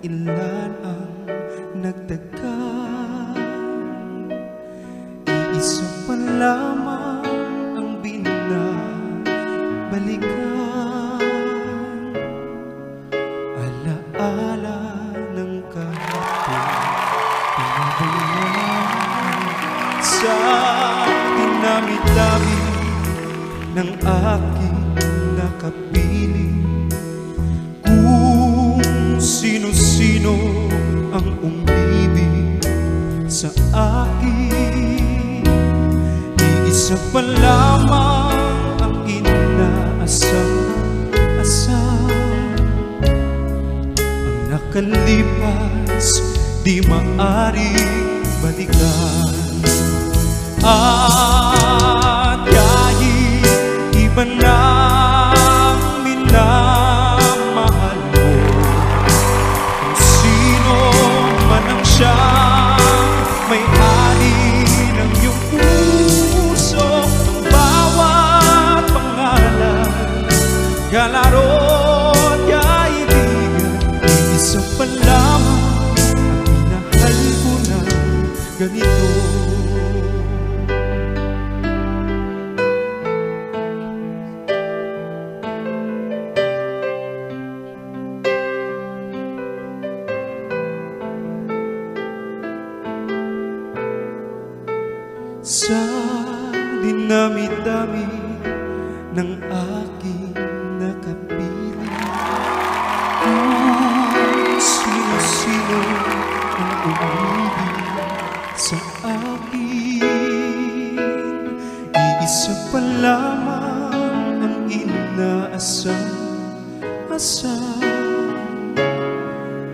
ilan ang nagtagka. Iisa pa lamang ang binabalikan, alaala ng kahapon pinabayaan. Sa dinami-dami ng aking nakapiling, kung sino-sino ang umibig sa akin, iisa pa lamang ang inaasam-asam. Ang nakalipas di maaring balikan, at kahit iba na ang minamahal mo, kung sino man ang siyang may-ari ng iyong puso, ang bawat pangalan, kalaro at kaibigan, iisa pa lamang ang minahal ko na ganito. Sa dinami-dami ng aking nakapiling, kung sino-sino ang umibig sa akin, iisa pa lamang ang inaasam-asam.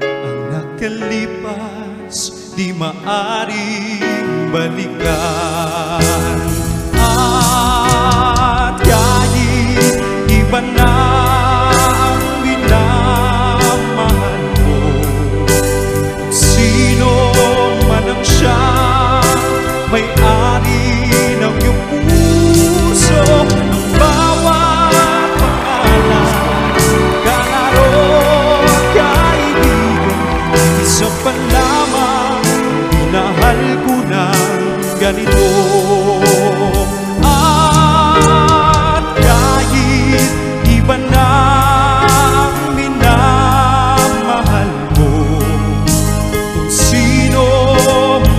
Ang nakalipas di maaring balikan, at kahit iba na ang minamahal mo, kung sino man ang siyang may-ari ng iyong puso, ang bawat pangalan, kalaro at kaibigan, isa pa lamang minahal ko ng ganito. At kahit iba na ang minamahal mo, kung sino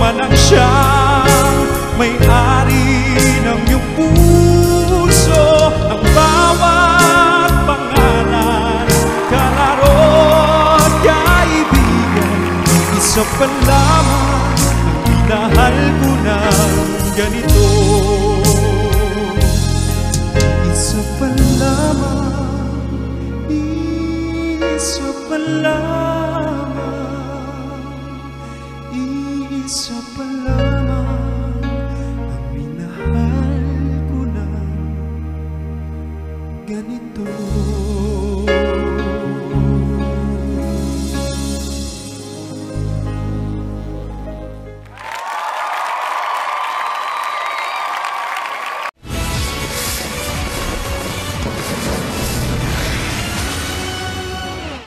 man ang siyang may-ari ng iyong puso, ang bawat pangalan, kalaro at kaibigan, isa pa lamang minahal ko ng ganito. Isa pa lamang, isa pa lamang.